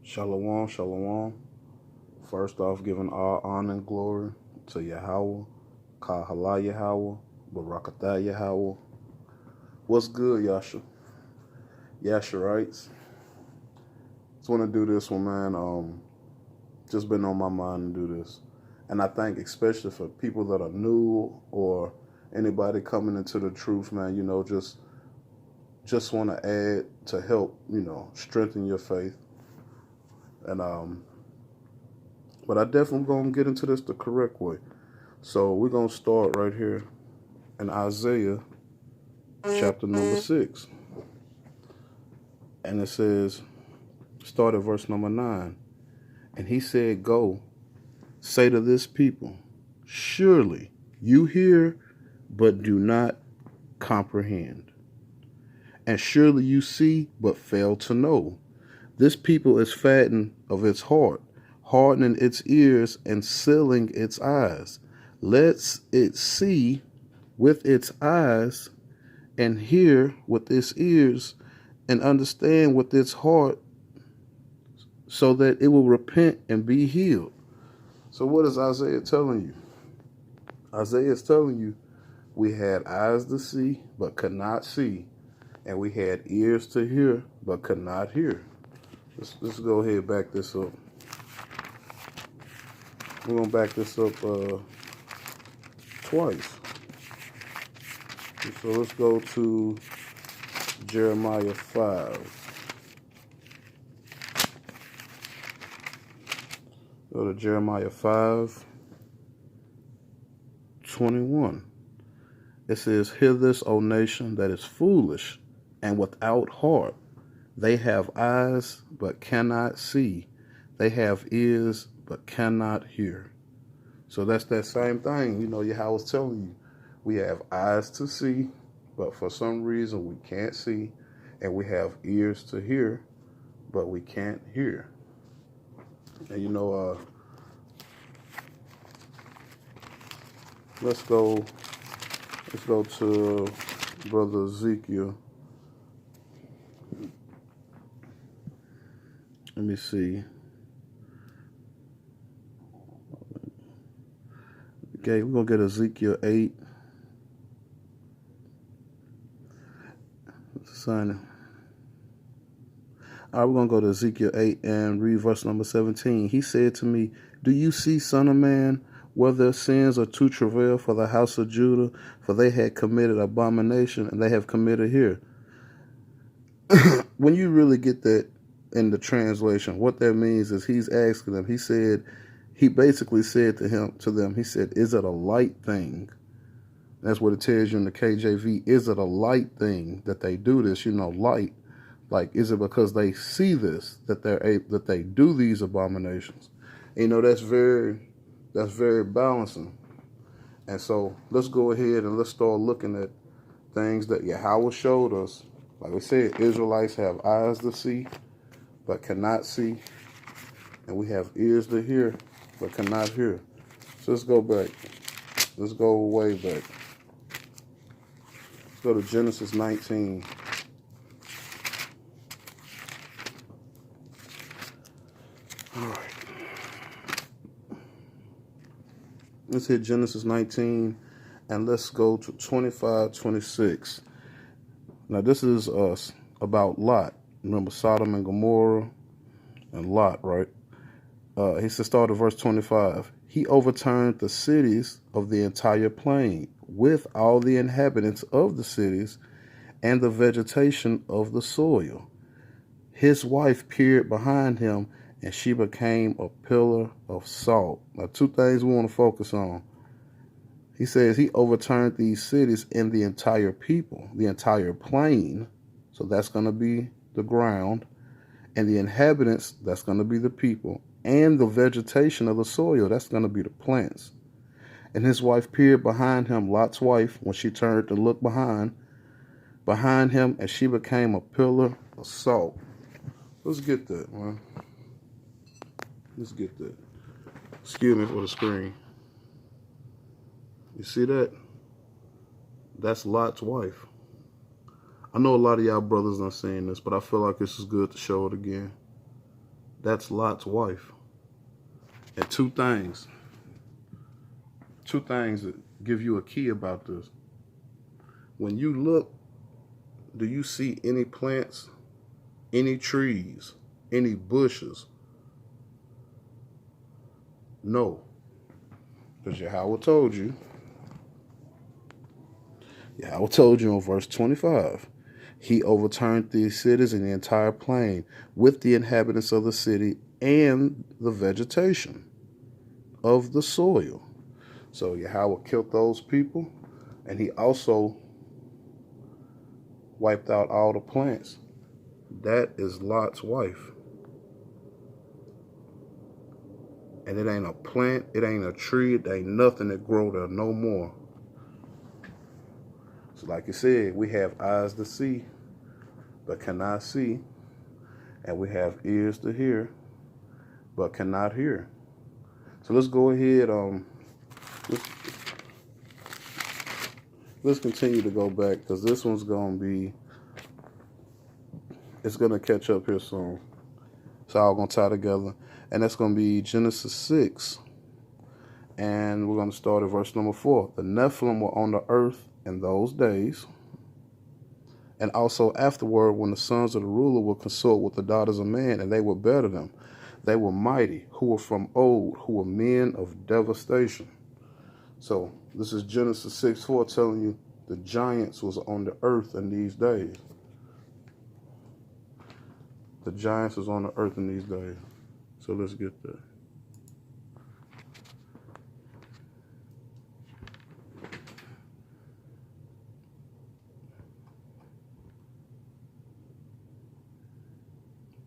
Shalom, shalom. First off, giving all honor and glory to Yahweh, Kahala Yahweh, Barakatah Yahweh. What's good, Yasha? Yasharites. Just want to do this one, man. Just been on my mind to do this. And I think especially for people that are new or anybody coming into the truth, man, just want to add to help, strengthen your faith. And but I definitely gonna get into this the correct way. So we're gonna start right here in Isaiah chapter number 6. And it says, start at verse number 9. And he said, go, say to this people, surely you hear, but do not comprehend. And surely you see, but fail to know. This people is fattened of its heart, hardening its ears and sealing its eyes. Lets it see with its eyes and hear with its ears and understand with its heart, so that it will repent and be healed. So what is Isaiah telling you? Isaiah is telling you we had eyes to see but could not see, and we had ears to hear but could not hear. Let's go ahead and back this up. We're going to back this up twice. So let's go to Jeremiah 5. Go to Jeremiah 5:21. It says, hear this, O nation that is foolish and without heart. They have eyes but cannot see. They have ears but cannot hear. So that's that same thing. How I was telling you, we have eyes to see, but for some reason we can't see. And we have ears to hear, but we can't hear. And let's go to Brother Ezekiel. Let me see. Okay, we're going to get Ezekiel 8. Sign. All right, we're going to go to Ezekiel 8 and read verse number 17. He said to me, do you see, son of man, where their sins are too travail for the house of Judah? For they had committed abomination, and they have committed here. When you really get that in the translation, what that means is he's asking them. He basically said to them, he said, is it a light thing? That's what it tells you in the KJV. Is it a light thing that they do this? Light. Like, is it because they see this that they do these abominations? That's very balancing. And so let's go ahead and let's start looking at things that Yahweh showed us. Like we said, Israelites have eyes to see but cannot see, and we have ears to hear but cannot hear. So let's go back. Let's go way back. Let's go to Genesis 19. All right. Let's hit Genesis 19, and let's go to 25:26. Now this is about Lot. Remember Sodom and Gomorrah and Lot, right? He says, start at verse 25. He overturned the cities of the entire plain with all the inhabitants of the cities and the vegetation of the soil. His wife peered behind him, and she became a pillar of salt. Now, two things we want to focus on. He says he overturned these cities and the entire people, the entire plain. So that's going to be the ground. And the inhabitants, that's going to be the people. And the vegetation of the soil, that's going to be the plants. And his wife peered behind him, Lot's wife, when she turned to look behind him, and she became a pillar of salt. Let's get that, man. Let's get that. Excuse me for the screen. You see that? That's Lot's wife. I know a lot of y'all brothers not saying this, but I feel like this is good to show it again. That's Lot's wife. And two things that give you a key about this. When you look, do you see any plants, any trees, any bushes? No. Because Yahweh told you in verse 25, he overturned these cities and the entire plain with the inhabitants of the city and the vegetation of the soil. So Yahweh killed those people, and he also wiped out all the plants. That is Lot's wife. And it ain't a plant, it ain't a tree, it ain't nothing that grow there no more. So like you said, we have eyes to see, but cannot see. And we have ears to hear, but cannot hear. So let's go ahead, let's continue to go back, because this one's going to be, it's going to catch up here soon. It's all going to tie together. And that's going to be Genesis 6. And we're going to start at verse number 4. The Nephilim were on the earth in those days, and also afterward, when the sons of the ruler would consort with the daughters of man, and they were better them. They were mighty, who were from old, who were men of devastation. So this is Genesis 6:4 telling you the giants was on the earth in these days. The giants was on the earth in these days. So let's get that.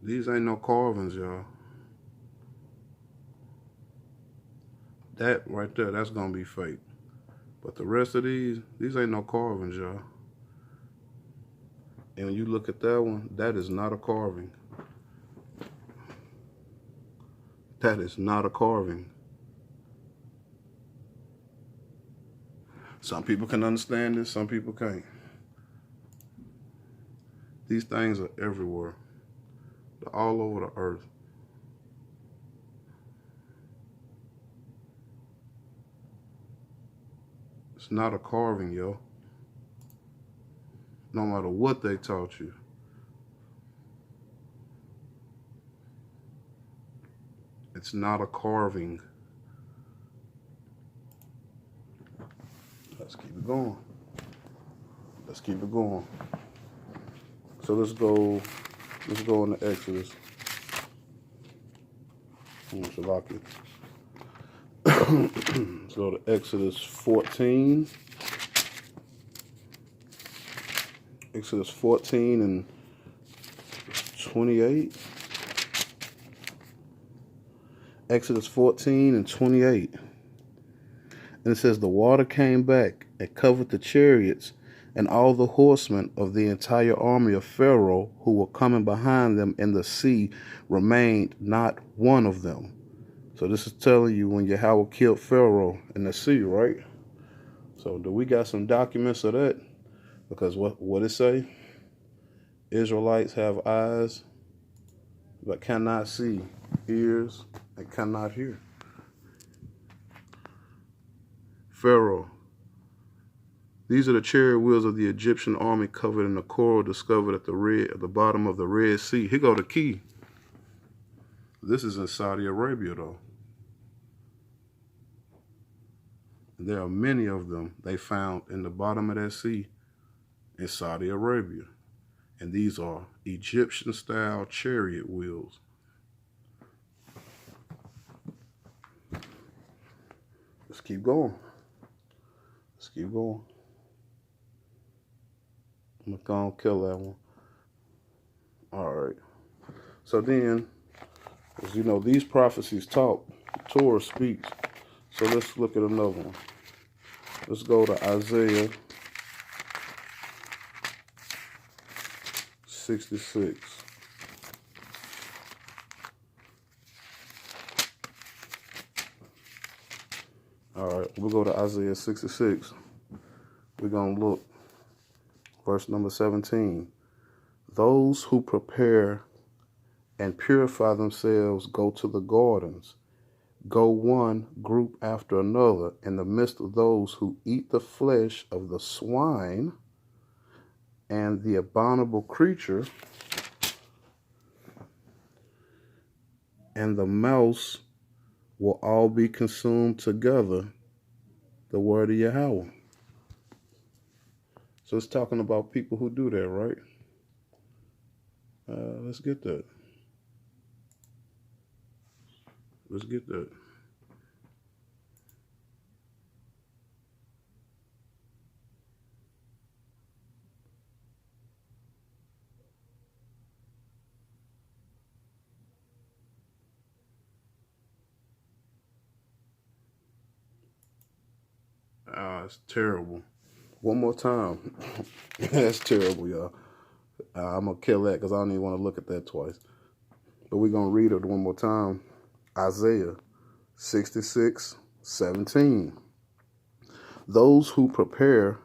These ain't no carvings, y'all. That right there, that's going to be fake. But the rest of these ain't no carvings, y'all. And when you look at that one, that is not a carving. That is not a carving. Some people can understand this, some people can't. These things are everywhere. They're all over the earth. It's not a carving, yo. No matter what they taught you. It's not a carving. Let's keep it going. Let's keep it going. So let's go into Exodus. Let's go to Exodus 14. Exodus 14 and 28. Exodus 14 and 28. And it says, the water came back and covered the chariots and all the horsemen of the entire army of Pharaoh who were coming behind them in the sea, remained not one of them. So this is telling you when Yahweh killed Pharaoh in the sea, right? So do we got some documents of that? Because what it say? Israelites have eyes but cannot see, ears and cannot hear. Pharaoh. These are the chariot wheels of the Egyptian army covered in the coral discovered at the bottom of the Red Sea. Here go the key. This is in Saudi Arabia, though. There are many of them they found in the bottom of that sea in Saudi Arabia. And these are Egyptian-style chariot wheels. Let's keep going. Let's keep going. I'm going to kill that one. All right. So then, as you know, these prophecies talk. The Torah speaks. So let's look at another one. Let's go to Isaiah 66. All right, we'll go to Isaiah 66. We're going to look. Verse number 17. Those who prepare and purify themselves, go to the gardens. Go one group after another in the midst of those who eat the flesh of the swine and the abominable creature and the mouse will all be consumed together, the word of Yahweh. So it's talking about people who do that, right? Let's get that. Let's get that. It's terrible. One more time. That's terrible, y'all. I'm going to kill that because I don't even want to look at that twice. But we're going to read it one more time. Isaiah 66:17. Those who prepare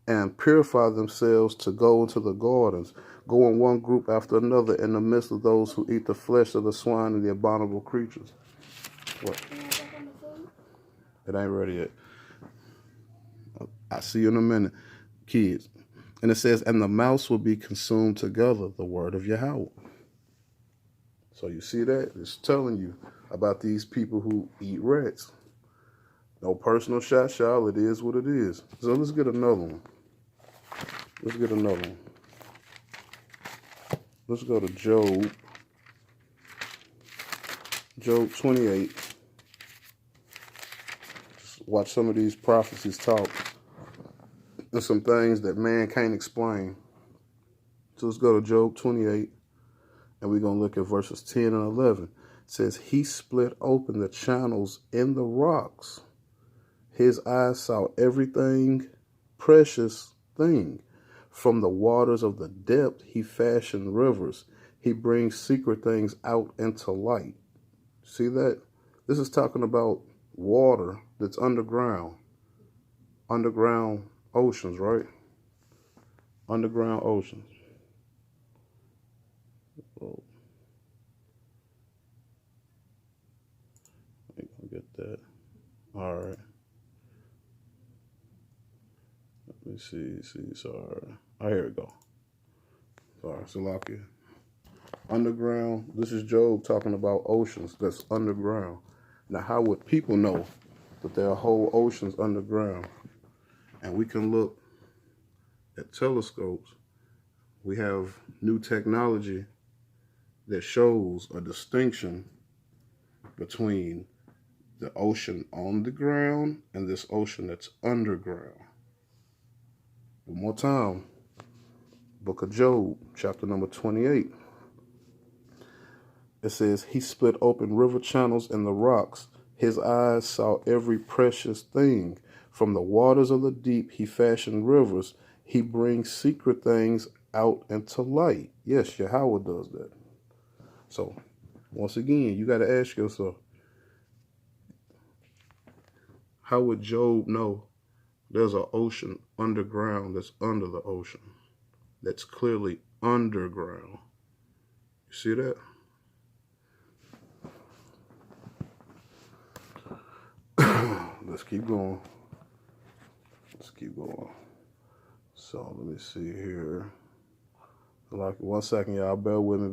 and purify themselves to go into the gardens, go in one group after another in the midst of those who eat the flesh of the swine and the abominable creatures. What? It ain't ready yet. I'll see you in a minute, kids. And it says, and the mouse will be consumed together, the word of Yahweh. So you see that? It's telling you about these people who eat rats. No personal shot, y'all. It is what it is. So let's get another one. Let's get another one. Let's go to Job. Job 28. Just watch some of these prophecies talk. And some things that man can't explain. So let's go to Job 28. And we're going to look at verses 10 and 11. It says, he split open the channels in the rocks. His eyes saw everything, precious thing. From the waters of the depth, he fashioned rivers. He brings secret things out into light. See that? This is talking about water that's underground. Underground oceans, right? Underground oceans. Oh. Ain't gonna get that. All right. Let me see. Sorry. Oh, here we go. Sorry, Salakia. Underground. This is Job talking about oceans that's underground. Now, how would people know that there are whole oceans underground? And we can look at telescopes. We have new technology that shows a distinction between the ocean on the ground and this ocean that's underground. One more time. Book of Job, chapter number 28. It says, he split open river channels in the rocks. His eyes saw every precious thing. From the waters of the deep, he fashioned rivers. He brings secret things out into light. Yes, Yahweh does that. So, once again, you got to ask yourself, how would Job know there's an ocean underground that's under the ocean? That's clearly underground. You see that? Let's keep going. So let me see here. Like 1 second, y'all. Bear with me.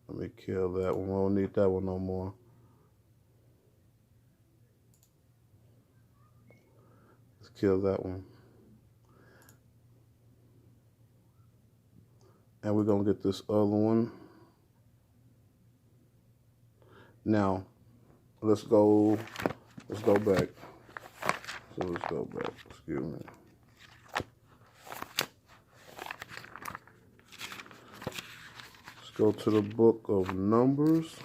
Let me kill that one. We don't need that one no more. Let's kill that one. And we're going to get this other one. Now, let's go back. So let's go back. Excuse me. Let's go to the book of Numbers.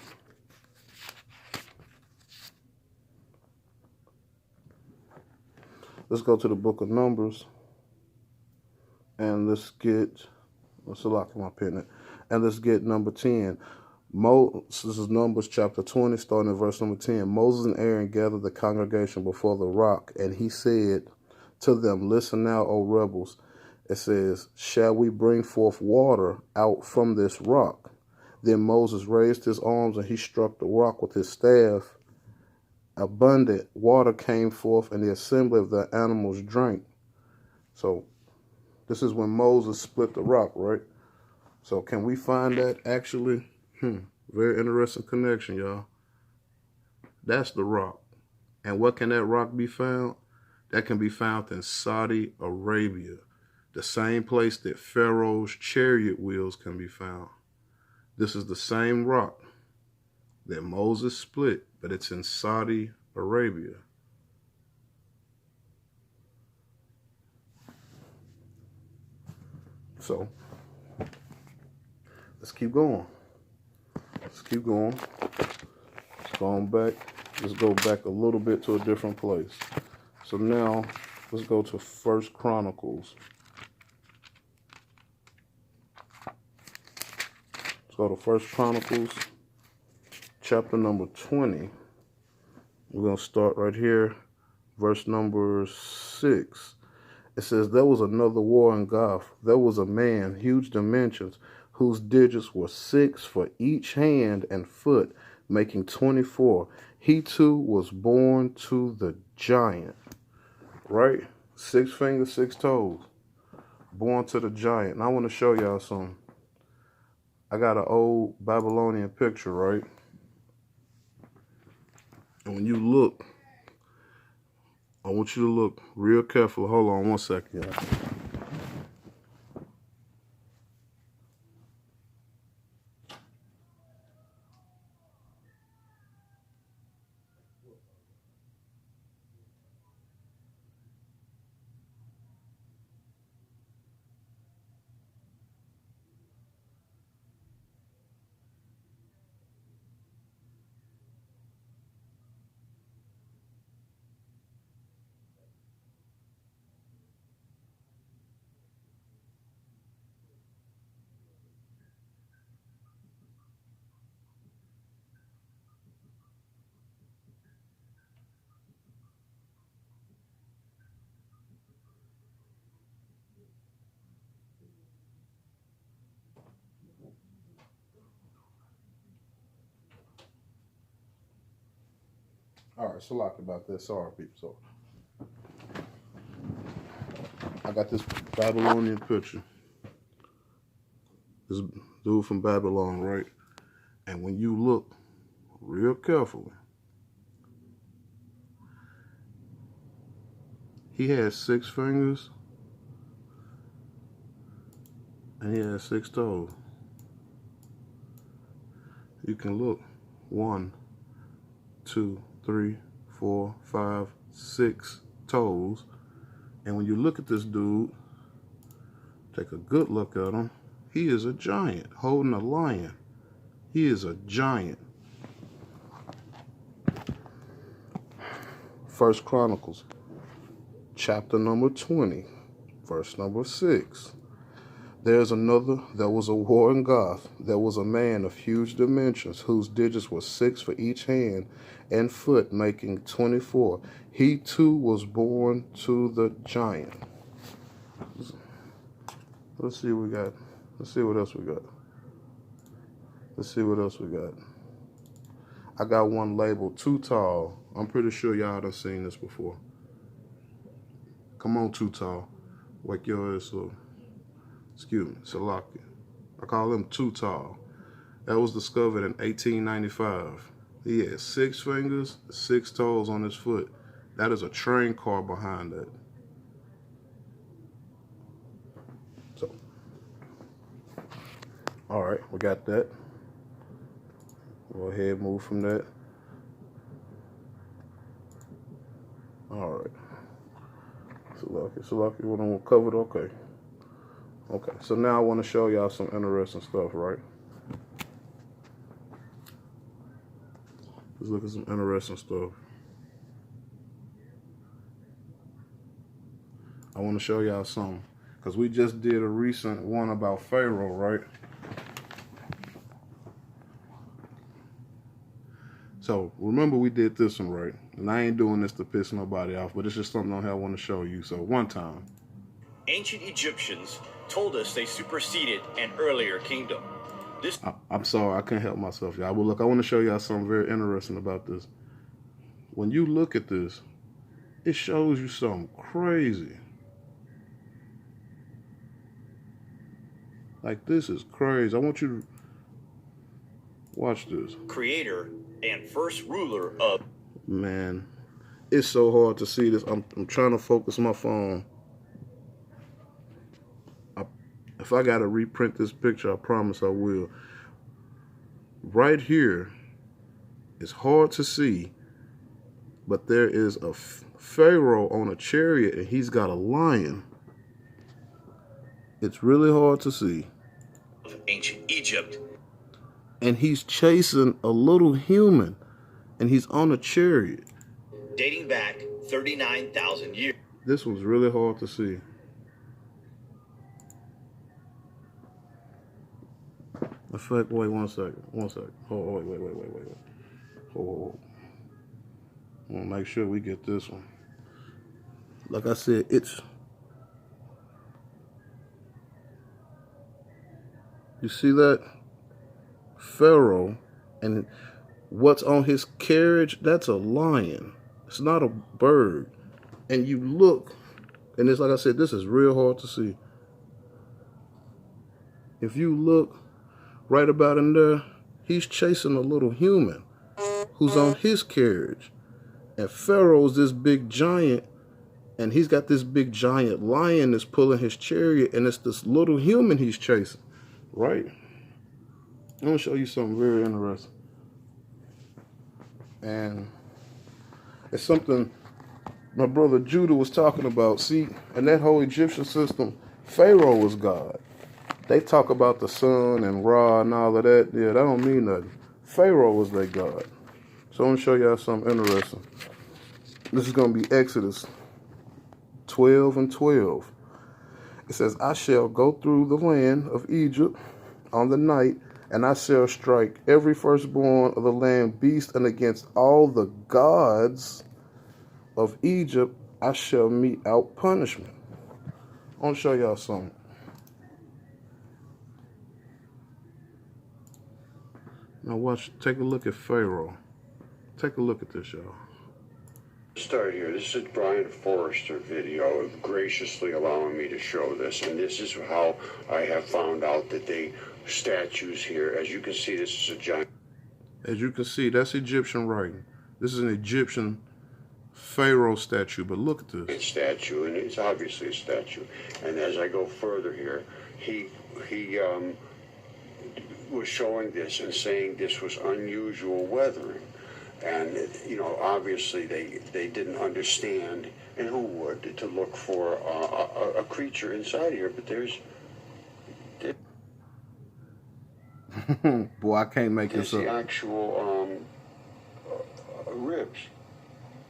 Let's go to the book of Numbers. And let's lock my pen. And let's get number 10. This is Numbers chapter 20, starting at verse number 10. Moses and Aaron gathered the congregation before the rock, and he said, to them, listen now, O rebels. It says, shall we bring forth water out from this rock? Then Moses raised his arms and he struck the rock with his staff. Abundant water came forth and the assembly of the animals drank. So this is when Moses split the rock, right? So can we find that actually? Very interesting connection, y'all. That's the rock. And what can that rock be found? That can be found in Saudi Arabia, the same place that Pharaoh's chariot wheels can be found. This is the same rock that Moses split, but it's in Saudi Arabia. So let's keep going. Let's keep going. Let's go on back. Let's go back a little bit to a different place. So now let's go to 1 Chronicles. Let's go to 1 Chronicles, chapter number 20. We're going to start right here, verse number 6. It says, there was another war in Gath. There was a man, huge dimensions, whose digits were 6 for each hand and foot, making 24. He too was born to the giant. Right? 6 fingers, 6 toes. Born to the giant. And I want to show y'all something. I got an old Babylonian picture, right? And when you look, I want you to look real careful. Hold on one second, y'all. All right, so like about this. Sorry, people. So I got this Babylonian picture. This dude from Babylon, right? And when you look real carefully, he has 6 fingers and he has 6 toes. You can look 1, 2, 3, 4, 5, 6 toes. And when you look at this dude, take a good look at him. He is a giant holding a lion. He is a giant. 1 Chronicles, chapter number 20, verse number 6. There was a war in Gath. There was a man of huge dimensions, whose digits were 6 for each hand and foot, making 24. He too was born to the giant. Let's see what we got. Let's see what else we got. Let's see what else we got. I got one labeled Too Tall. I'm pretty sure y'all done seen this before. Come on, Too Tall. Wake your ass up. Excuse me, Salaki. I call him Too Tall. That was discovered in 1895. He had 6 fingers, 6 toes on his foot. That is a train car behind that. So, all right, we got that. Go ahead and move from that. All right. Salaki, what I'm covered? Okay. Okay, so now I want to show y'all some interesting stuff, right? Let's look at some interesting stuff. I want to show y'all something, because we just did a recent one about Pharaoh, right? So remember we did this one right. And I ain't doing this to piss nobody off, but it's just something I want to show you. So one time. Ancient Egyptians told us they superseded an earlier kingdom. I'm sorry, I can't help myself, y'all. But look, I want to show y'all something very interesting about this. When you look at this, it shows you something crazy. Like, this is crazy. I want you to watch this. Creator and first ruler of... Man, it's so hard to see this. I'm trying to focus my phone. If I got to reprint this picture, I promise I will. Right here, it's hard to see, but there is a pharaoh on a chariot, and he's got a lion. It's really hard to see. Ancient Egypt. And he's chasing a little human, and he's on a chariot. Dating back 39,000 years. This one's really hard to see. In fact, wait 1 second. 1 second. Oh, wait. Hold. I want to make sure we get this one. Like I said, it's... You see that? Pharaoh, and what's on his carriage, that's a lion. It's not a bird. And you look, and it's like I said, this is real hard to see. If you look right about in there, he's chasing a little human who's on his carriage. And Pharaoh's this big giant, and he's got this big giant lion that's pulling his chariot, and it's this little human he's chasing, right? I'm going to show you something very interesting. And it's something my brother Judah was talking about. See, in that whole Egyptian system, Pharaoh was God. They talk about the sun and Ra and all of that. Yeah, that don't mean nothing. Pharaoh was their God. So I'm going to show y'all something interesting. This is going to be Exodus 12 and 12. It says, I shall go through the land of Egypt on the night, and I shall strike every firstborn of the land beast, and against all the gods of Egypt I shall mete out punishment. I want to show y'all something. Now watch, take a look at Pharaoh. Take a look at this, y'all. Start here. This is Brian Forrester video graciously allowing me to show this, and this is how I have found out that they statues here. As you can see, this is a giant. As you can see, that's Egyptian writing. This is an Egyptian Pharaoh statue, but look at this. It's a statue, and it's obviously a statue. And as I go further here, he was showing this and saying this was unusual weathering. And, you know, obviously they didn't understand, and who would, to look for a creature inside here. But there's boy, I can't make this up. The actual ribs.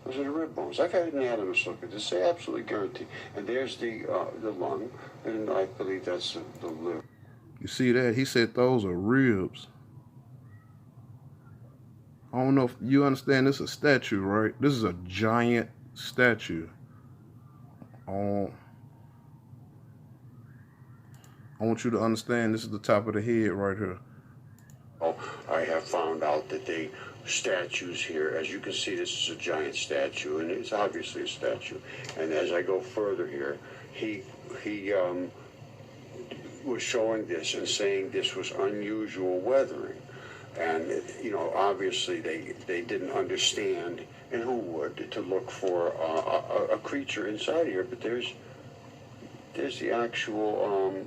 Those are the rib bones. I've had an anatomist look at this. They absolutely guarantee. And there's the lung, and I believe that's the liver. You see that? He said those are ribs. I don't know if you understand, this is a statue, right? This is a giant statue. I want you to understand, this is the top of the head right here. I have found out that they statues here. As you can see, this is a giant statue, and it's obviously a statue. And as I go further here, he was showing this and saying this was unusual weathering. And, you know, obviously they didn't understand, and who would, to look for a creature inside here. But there's the actual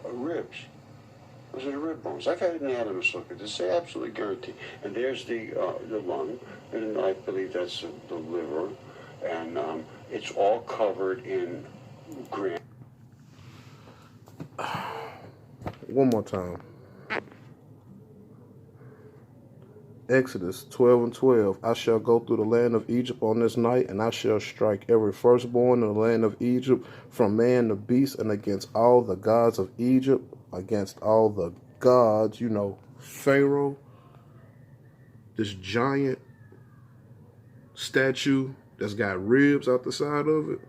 ribs. Those are the rib bones. I've had an anatomist look at this. They absolutely guarantee. And there's the lung, and I believe that's the liver. And it's all covered in granite. One more time. Exodus 12 and 12. I shall go through the land of Egypt on this night, and I shall strike every firstborn in the land of Egypt, from man to beast, and against all the gods of Egypt, against all the gods, you know, Pharaoh, this giant statue that's got ribs out the side of it.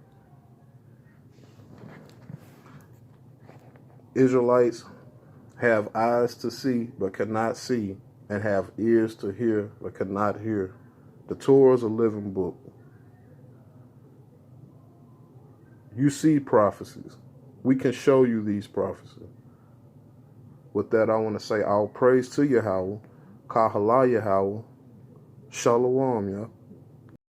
Israelites have eyes to see but cannot see, and have ears to hear but cannot hear. The Torah is a living book. You see prophecies. We can show you these prophecies. With that, I want to say all praise to Yahweh, Kahala Yahweh, Shalom, y'all.